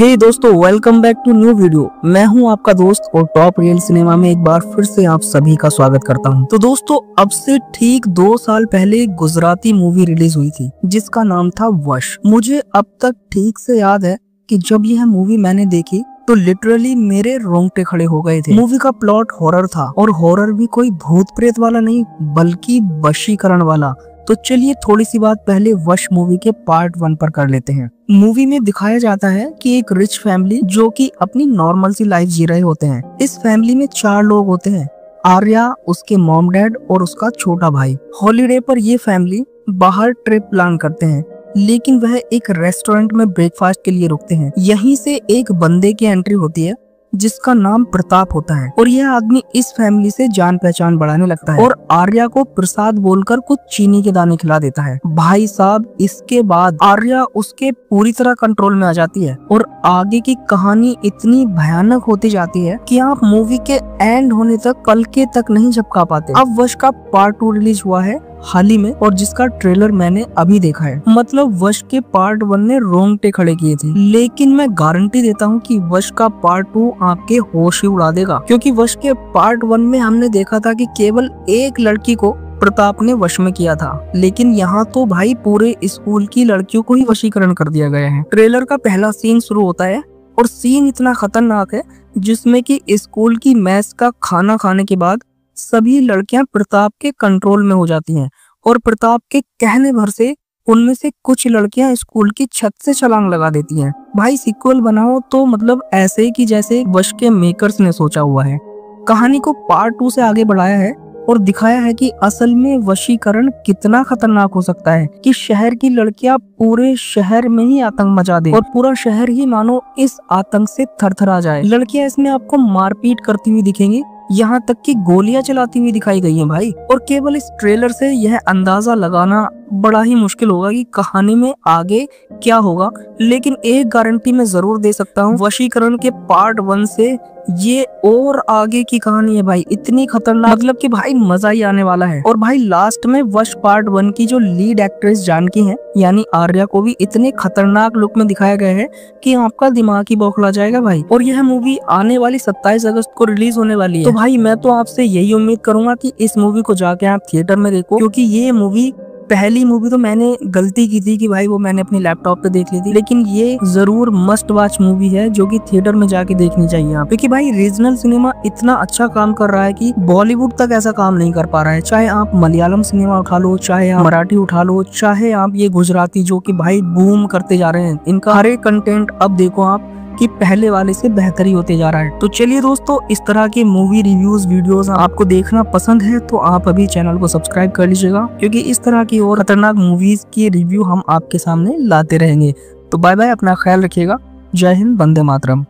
हे दोस्तों, welcome back to new video. मैं हूं आपका दोस्त और टॉप रियल सिनेमा में एक बार फिर से आप सभी का स्वागत करता हूं। तो दोस्तों, अब से ठीक 2 साल पहले गुजराती मूवी रिलीज हुई थी जिसका नाम था वश। मुझे अब तक ठीक से याद है कि जब यह मूवी मैंने देखी तो लिटरली मेरे रोंगटे खड़े हो गए थे। मूवी का प्लॉट हॉरर था और हॉरर भी कोई भूत प्रेत वाला नहीं बल्कि वशीकरण वाला। तो चलिए थोड़ी सी बात पहले वश मूवी के पार्ट 1 पर कर लेते हैं। मूवी में दिखाया जाता है कि एक रिच फैमिली जो कि अपनी नॉर्मल सी लाइफ जी रहे होते हैं। इस फैमिली में 4 लोग होते हैं, आर्या, उसके मॉम डैड और उसका छोटा भाई। हॉलीडे पर ये फैमिली बाहर ट्रिप प्लान करते हैं, लेकिन वह एक रेस्टोरेंट में ब्रेकफास्ट के लिए रुकते हैं। यहीं से एक बंदे की एंट्री होती है जिसका नाम प्रताप होता है और यह आदमी इस फैमिली से जान पहचान बढ़ाने लगता है और आर्या को प्रसाद बोलकर कुछ चीनी के दाने खिला देता है। भाई साहब, इसके बाद आर्या उसके पूरी तरह कंट्रोल में आ जाती है और आगे की कहानी इतनी भयानक होती जाती है कि आप मूवी के एंड होने तक पलके तक नहीं झपका पाते। अब वश का पार्ट 2 रिलीज हुआ है हाल ही में और जिसका ट्रेलर मैंने अभी देखा है। मतलब वश के पार्ट 1 ने रोंगटे खड़े किए थे, लेकिन मैं गारंटी देता हूँ कि वश का पार्ट 2 आपके होश ही उड़ा देगा, क्योंकि वश के पार्ट 1 में हमने देखा था कि केवल एक लड़की को प्रताप ने वश में किया था, लेकिन यहाँ तो भाई पूरे स्कूल की लड़कियों को ही वशीकरण कर दिया गया है। ट्रेलर का पहला सीन शुरू होता है और सीन इतना खतरनाक है जिसमें कि स्कूल की मेस का खाना खाने के बाद सभी लड़कियां प्रताप के कंट्रोल में हो जाती हैं और प्रताप के कहने भर से उनमें से कुछ लड़कियां स्कूल की छत से छलांग लगा देती हैं। भाई सीक्वल बनाओ तो मतलब ऐसे कि जैसे वश के मेकर्स ने सोचा हुआ है। कहानी को पार्ट 2 से आगे बढ़ाया है और दिखाया है कि असल में वशीकरण कितना खतरनाक हो सकता है कि शहर की लड़कियां पूरे शहर में ही आतंक मचा दे और पूरा शहर ही मानो इस आतंक से थरथरा जाए। लड़कियां इसमें आपको मारपीट करती हुई दिखेंगी, यहाँ तक कि गोलियां चलाती हुई दिखाई गई हैं भाई। और केवल इस ट्रेलर से यह अंदाजा लगाना बड़ा ही मुश्किल होगा कि कहानी में आगे क्या होगा, लेकिन एक गारंटी मैं जरूर दे सकता हूँ, वशीकरण के पार्ट 1 से ये और आगे की कहानी है भाई इतनी खतरनाक, मतलब कि भाई मजा ही आने वाला है। और भाई लास्ट में वश पार्ट 1 की जो लीड एक्ट्रेस जानकी है यानी आर्या को भी इतने खतरनाक लुक में दिखाया गया है कि आपका दिमाग ही बौखला जाएगा भाई। और यह मूवी आने वाली 27 अगस्त को रिलीज होने वाली है। तो भाई मैं तो आपसे यही उम्मीद करूंगा कि इस मूवी को जाके आप थिएटर में देखो, क्योंकि ये मूवी पहली मूवी तो मैंने गलती की थी कि भाई वो मैंने अपनी लैपटॉप पे देख ली थी, लेकिन ये जरूर मस्ट वॉच मूवी है जो कि थिएटर में जाके देखनी चाहिए आप, क्योंकि भाई रीजनल सिनेमा इतना अच्छा काम कर रहा है कि बॉलीवुड तक ऐसा काम नहीं कर पा रहा है। चाहे आप मलयालम सिनेमा उठा लो, चाहे आप मराठी उठा लो, चाहे आप ये गुजराती जो कि भाई बूम करते जा रहे हैं, इनका हर एक कंटेंट अब देखो आप कि पहले वाले से बेहतर ही होते जा रहा है। तो चलिए दोस्तों, इस तरह के मूवी रिव्यूज वीडियोस आपको देखना पसंद है तो आप अभी चैनल को सब्सक्राइब कर लीजिएगा, क्योंकि इस तरह की और खतरनाक मूवीज की रिव्यू हम आपके सामने लाते रहेंगे। तो बाय बाय, अपना ख्याल रखिएगा। जय हिंद, वंदे मातरम।